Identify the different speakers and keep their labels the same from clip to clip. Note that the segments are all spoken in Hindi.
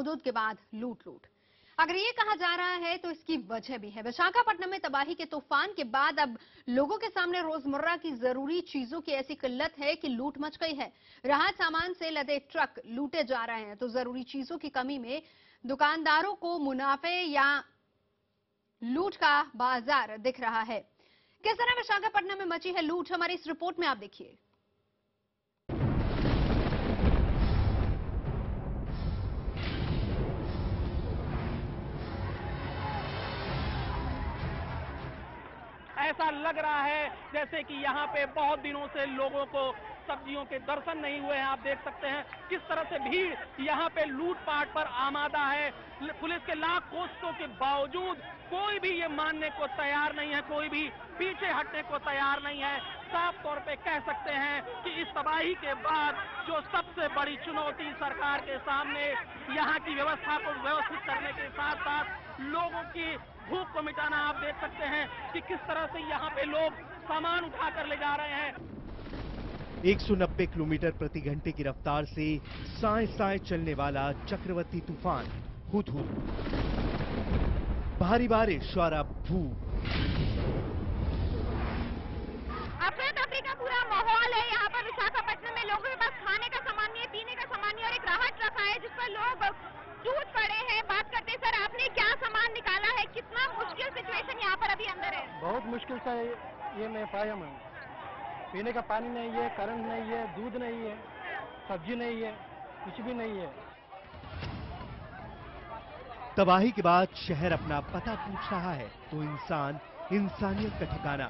Speaker 1: हुदूद के बाद लूट लूट। अगर ये कहा जा रहा है तो इसकी वजह भी है। विशाखापट्टनम में तबाही के तूफान के बाद अब लोगों के सामने रोजमर्रा की जरूरी चीजों की ऐसी किल्लत है कि लूट मच गई है। राहत सामान से लदे ट्रक लूटे जा रहे हैं तो जरूरी चीजों की कमी में दुकानदारों को मुनाफे या लूट का बाजार दिख रहा है। किस तरह विशाखापट्टनम में मची है लूट, हमारी इस रिपोर्ट में आप देखिए।
Speaker 2: ऐसा लग रहा है जैसे कि यहाँ पे बहुत दिनों से लोगों को सब्जियों के दर्शन नहीं हुए हैं। आप देख सकते हैं किस तरह से भीड़ यहाँ पे लूटपाट पर आमादा है। पुलिस के लाख कोशिशों के बावजूद कोई भी ये मानने को तैयार नहीं है, कोई भी पीछे हटने को तैयार नहीं है। साफ तौर पे कह सकते हैं कि इस तबाही के बाद जो सबसे बड़ी चुनौती सरकार के सामने यहाँ की व्यवस्था को व्यवस्थित करने के साथ साथ लोगों की भूख को मिटाना, आप देख सकते हैं कि किस तरह से यहाँ पे लोग सामान उठाकर ले जा रहे हैं।
Speaker 3: 190 किलोमीटर प्रति घंटे की रफ्तार से साए साए चलने वाला चक्रवर्ती तूफान हुदहुद, भारी बारिश और अब भूख।
Speaker 4: अफरा तफरी का पूरा माहौल है यहाँ पर विशाखापट्टनम में। लोगों के पास खाने का सामान नहीं है, पीने का सामान नहीं है और एक राहत ट्रक आया जिस पर लोग टूट पड़े हैं। बात करते सर, आपने क्या सामान निकाला है? कितना मुश्किल सिचुएशन यहाँ पर अभी अंदर है?
Speaker 5: बहुत मुश्किल से ये मैं पाया हूँ। पीने का पानी नहीं है, करंट नहीं है, दूध नहीं है, सब्जी नहीं है, कुछ भी नहीं है।
Speaker 3: तबाही के बाद शहर अपना पता पूछ रहा है तो इंसान इंसानियत का ठिकाना।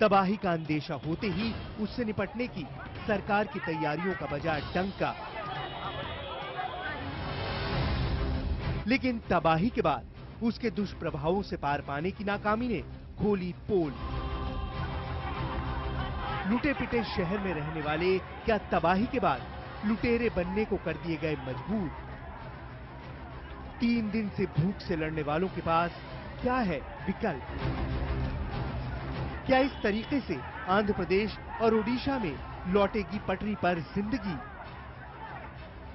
Speaker 3: तबाही का अंदेशा होते ही उससे निपटने की सरकार की तैयारियों का बजा डंका। लेकिन तबाही के बाद उसके दुष्प्रभावों से पार पाने की नाकामी ने खोली पोल। लुटे पिटे शहर में रहने वाले क्या तबाही के बाद लुटेरे बनने को कर दिए गए मजबूर? 3 दिन से भूख से लड़ने वालों के पास क्या है विकल्प? क्या इस तरीके से आंध्र प्रदेश और ओडिशा में लौटेगी पटरी पर जिंदगी?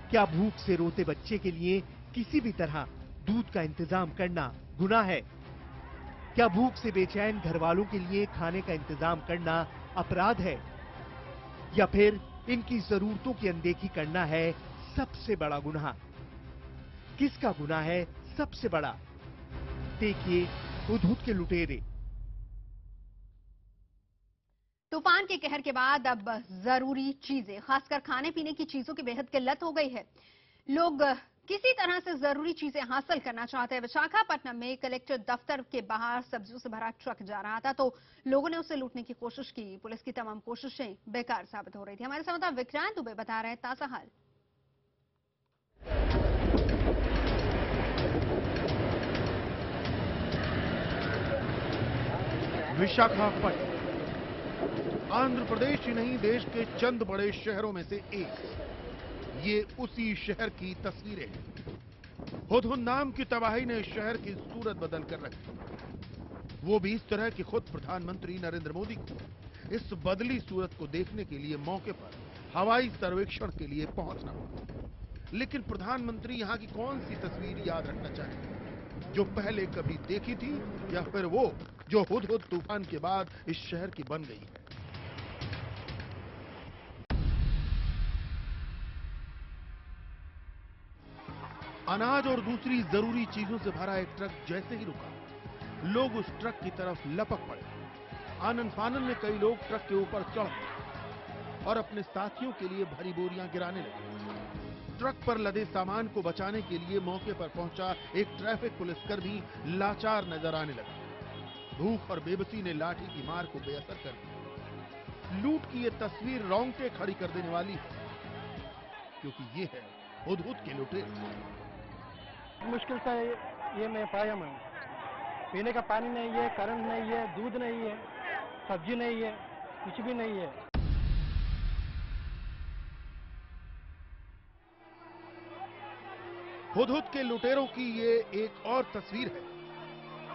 Speaker 3: क्या भूख से रोते बच्चे के लिए किसी भी तरह दूध का इंतजाम करना गुनाह है? क्या भूख से बेचैन घर वालों के लिए खाने का इंतजाम करना अपराध है? या फिर इनकी जरूरतों की अनदेखी करना है सबसे बड़ा गुनाह? किसका गुनाह है सबसे बड़ा? देखिए हुदहुद के लुटेरे।
Speaker 1: तूफान के कहर के बाद अब जरूरी चीजें, खासकर खाने पीने की चीजों की बेहद किल्लत हो गई है। लोग किसी तरह से जरूरी चीजें हासिल करना चाहते हैं। विशाखापट्टनम में कलेक्टर दफ्तर के बाहर सब्जियों से भरा ट्रक जा रहा था तो लोगों ने उसे लूटने की कोशिश की। पुलिस की तमाम कोशिशें बेकार साबित हो रही थी। हमारे संवाददाता विक्रांत दुबे बता रहे हैं ताजा हाल।
Speaker 6: विशाखापट्टनम आंध्र प्रदेश ही नहीं, देश के चंद बड़े शहरों में से एक। ये उसी शहर की तस्वीरें हैं। हुदहुद नाम की तबाही ने शहर की सूरत बदल कर रखी। वो भी इस तरह कि खुद प्रधानमंत्री नरेंद्र मोदी को इस बदली सूरत को देखने के लिए मौके पर हवाई सर्वेक्षण के लिए पहुंचना पड़ा। लेकिन प्रधानमंत्री यहां की कौन सी तस्वीर याद रखना चाहेंगे, जो पहले कभी देखी थी या फिर वो जो हुदहुद तूफान के बाद इस शहर की बन गई है? अनाज और दूसरी जरूरी चीजों से भरा एक ट्रक जैसे ही रुका, लोग उस ट्रक की तरफ लपक पड़े। आनन फानन में कई लोग ट्रक के ऊपर चढ़ गए और अपने साथियों के लिए भरी बोरियां गिराने लगे। ट्रक पर लदे सामान को बचाने के लिए मौके पर पहुंचा एक ट्रैफिक पुलिसकर्मी लाचार नजर आने लगा। भूख और बेबसी ने लाठी की मार को बेअसर कर दिया। लूट की ये तस्वीर रोंगटे खड़ी कर देने वाली है, क्योंकि ये है हुदहुद के लुटेरे।
Speaker 5: मुश्किल से ये मैं पाया हूँ। पीने का पानी नहीं है, करंट नहीं है, दूध नहीं है, सब्जी नहीं है, कुछ भी नहीं है।
Speaker 6: हुदहुद के लुटेरों की ये एक और तस्वीर है।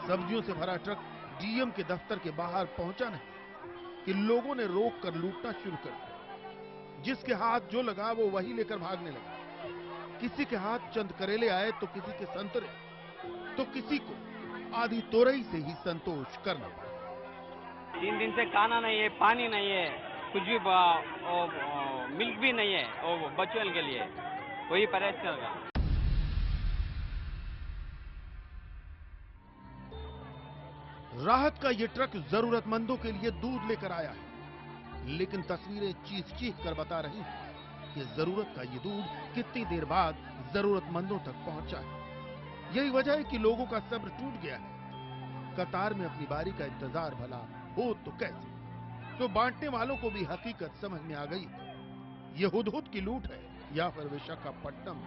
Speaker 6: सब्जियों से भरा ट्रक डीएम के दफ्तर के बाहर पहुंचा नहीं कि लोगों ने रोक कर लूटना शुरू कर दिया। जिसके हाथ जो लगा वो वही लेकर भागने लगा। किसी के हाथ चंद करेले आए तो किसी के संतरे, तो किसी को आधी तोरई से ही संतोष करना पड़ा।
Speaker 7: 3 दिन से खाना नहीं है, पानी नहीं है, कुछ भी मिल्क भी नहीं है और बच्चों के लिए वही परेशान चलेगा।
Speaker 6: राहत का ये ट्रक जरूरतमंदों के लिए दूध लेकर आया है, लेकिन तस्वीरें चीख-चीख कर बता रही हैं कि जरूरत का ये दूध कितनी देर बाद जरूरतमंदों तक पहुंचा है। यही वजह है कि लोगों का सब्र टूट गया है। कतार में अपनी बारी का इंतजार भला हो तो कैसे, तो बांटने वालों को भी हकीकत समझ में आ गई। ये हुदहुद की लूट है या फिर विशाखापट्टनम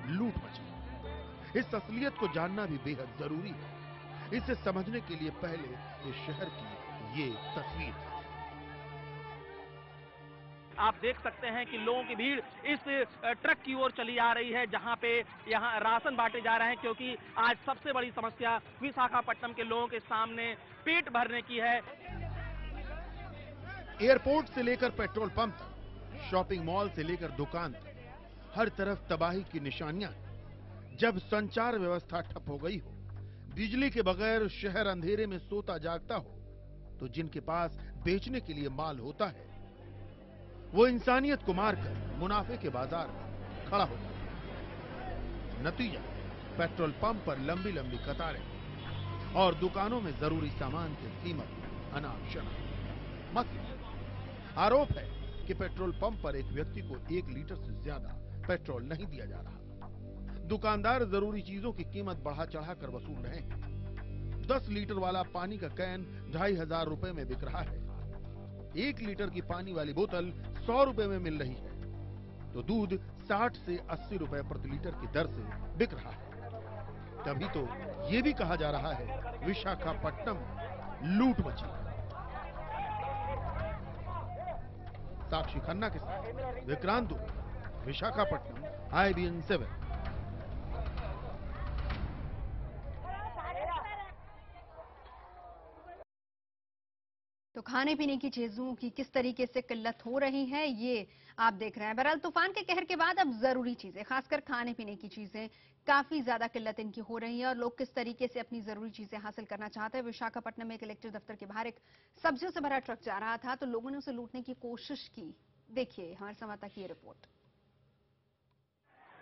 Speaker 6: लूट मची। इस असलियत को जानना भी बेहद जरूरी है। इसे समझने के लिए पहले इस शहर की ये तस्वीर।
Speaker 2: आप देख सकते हैं कि लोगों की भीड़ इस ट्रक की ओर चली आ रही है जहां पे यहां राशन बांटे जा रहे हैं, क्योंकि आज सबसे बड़ी समस्या विशाखापट्टनम के लोगों के सामने पेट भरने की है।
Speaker 6: एयरपोर्ट से लेकर पेट्रोल पंप तक, शॉपिंग मॉल से लेकर दुकान तक, हर तरफ तबाही की निशानियां हैं। जब संचार व्यवस्था ठप हो गई हो, बिजली के बगैर शहर अंधेरे में सोता जागता हो, तो जिनके पास बेचने के लिए माल होता है वो इंसानियत को मारकर मुनाफे के बाजार में खड़ा होता है। नतीजा, पेट्रोल पंप पर लंबी लंबी कतारें और दुकानों में जरूरी सामान की कीमत अनाप-शनाप। मतलब आरोप है कि पेट्रोल पंप पर एक व्यक्ति को 1 लीटर से ज्यादा पेट्रोल नहीं दिया जा रहा। दुकानदार जरूरी चीजों की कीमत बढ़ा चढ़ाकर वसूल रहे हैं। 10 लीटर वाला पानी का कैन 2500 रुपए में बिक रहा है। 1 लीटर की पानी वाली बोतल 100 रुपए में मिल रही है, तो दूध 60 से 80 रुपए प्रति लीटर की दर से बिक रहा है। तभी तो ये भी कहा जा रहा है विशाखापट्टनम लूट मची। साक्षी खन्ना के साथ विक्रांत दुबे, विशाखापट्टनम, IBN 7।
Speaker 1: तो खाने पीने की चीजों की किस तरीके से किल्लत हो रही है ये आप देख रहे हैं। बहरहाल तूफान के कहर के बाद अब जरूरी चीजें, खासकर खाने पीने की चीजें, काफी ज्यादा किल्लत इनकी हो रही है और लोग किस तरीके से अपनी जरूरी चीजें हासिल करना चाहते हैं। विशाखापट्टनम में कलेक्टर दफ्तर के बाहर एक सब्जियों से भरा ट्रक जा रहा था तो लोगों ने उसे लूटने की कोशिश की। देखिए हमारे संवाददाता की ये रिपोर्ट।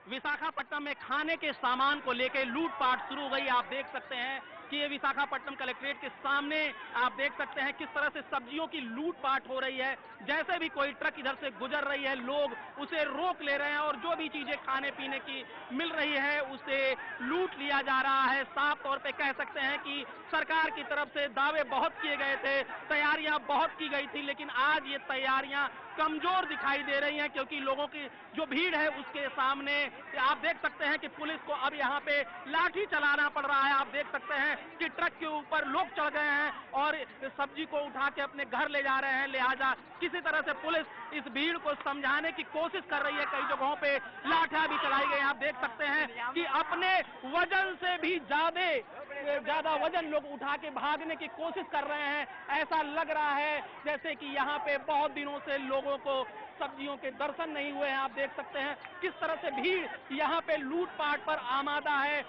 Speaker 2: विशाखापट्टनम में खाने के सामान को लेकर लूटपाट शुरू हो गई। आप देख सकते हैं कि ये विशाखापट्टनम कलेक्ट्रेट के सामने आप देख सकते हैं किस तरह से सब्जियों की लूटपाट हो रही है। जैसे भी कोई ट्रक इधर से गुजर रही है, लोग उसे रोक ले रहे हैं और जो भी चीजें खाने पीने की मिल रही है उसे लूट लिया जा रहा है। साफ तौर पे कह सकते हैं कि सरकार की तरफ से दावे बहुत किए गए थे, तैयारियां बहुत की गई थी, लेकिन आज ये तैयारियां कमजोर दिखाई दे रही हैं, क्योंकि लोगों की जो भीड़ है उसके सामने आप देख सकते हैं कि पुलिस को अब यहाँ पे लाठी चलाना पड़ रहा है। आप देख सकते हैं कि ट्रक के ऊपर लोग चढ़ गए हैं और सब्जी को उठा के अपने घर ले जा रहे हैं। लिहाजा किसी तरह से पुलिस इस भीड़ को समझाने की कोशिश कर रही है। कई जगहों पे लाठियां भी चलाई गई। आप देख सकते हैं कि अपने वजन से भी ज्यादा वजन लोग उठा के भागने की कोशिश कर रहे हैं। ऐसा लग रहा है जैसे कि यहाँ पे बहुत दिनों से लोगों को सब्जियों के दर्शन नहीं हुए हैं। आप देख सकते हैं किस तरह से भीड़ यहाँ पे लूटपाट पर आमादा है।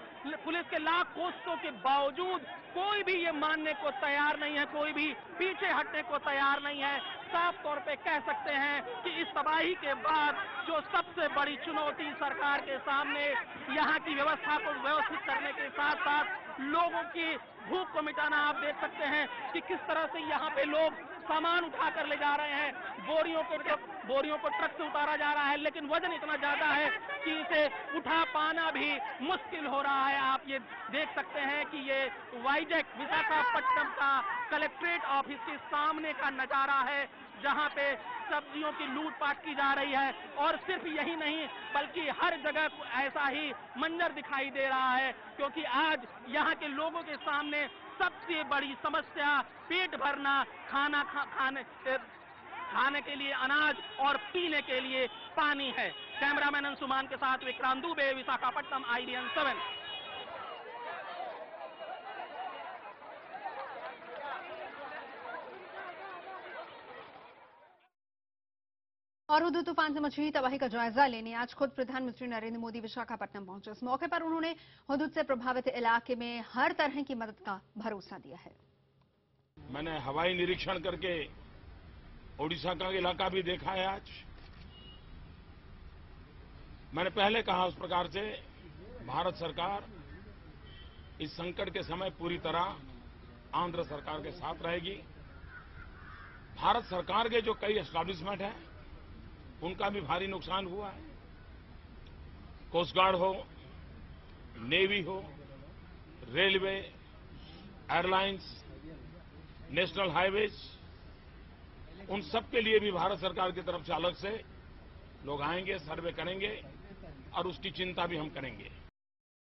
Speaker 2: पुलिस के लाख कोशिशों के बावजूद कोई भी ये मानने को तैयार नहीं है, कोई भी पीछे हटने को तैयार नहीं है। साफ तौर पे कह सकते हैं कि इस तबाही के बाद जो सबसे बड़ी चुनौती सरकार के सामने यहाँ की व्यवस्था को व्यवस्थित करने के साथ साथ लोगों की भूख को मिटाना। आप देख सकते हैं कि किस तरह से यहाँ पे लोग सामान उठाकर ले जा रहे हैं। बोरियों को ट्रक से उतारा जा रहा है, लेकिन वजन इतना ज्यादा है कि इसे उठा पाना भी मुश्किल हो रहा है। आप ये देख सकते हैं कि ये वाईजैक विशाखापट्टनम का कलेक्ट्रेट ऑफिस के सामने का नजारा है, जहां पे सब्जियों की लूटपाट की जा रही है। और सिर्फ यही नहीं बल्कि हर जगह ऐसा ही मंजर दिखाई दे रहा है, क्योंकि आज यहाँ के लोगों के सामने सबसे बड़ी समस्या पेट भरना, खाने के लिए अनाज और पीने के लिए पानी है। कैमरामैन अंशुमान के साथ विक्रांत दुबे, विशाखापट्टनम, IBN 7।
Speaker 1: और हुदहुद तूफान से मची तबाही का जायजा लेने आज खुद प्रधानमंत्री नरेंद्र मोदी विशाखापट्टनम पहुंचे। इस मौके पर उन्होंने हुदहुद से प्रभावित इलाके में हर तरह की मदद का भरोसा दिया है।
Speaker 8: मैंने हवाई निरीक्षण करके ओडिशा का इलाका भी देखा है। आज मैंने पहले कहा उस प्रकार से भारत सरकार इस संकट के समय पूरी तरह आंध्र सरकार के साथ रहेगी। भारत सरकार के जो कई एस्टैब्लिशमेंट हैं उनका भी भारी नुकसान हुआ है। कोस्ट गार्ड हो, नेवी हो, रेलवे, एयरलाइंस, नेशनल हाईवेज, उन सब के लिए भी भारत सरकार की तरफ से अलग से लोग आएंगे, सर्वे करेंगे और उसकी चिंता भी हम करेंगे।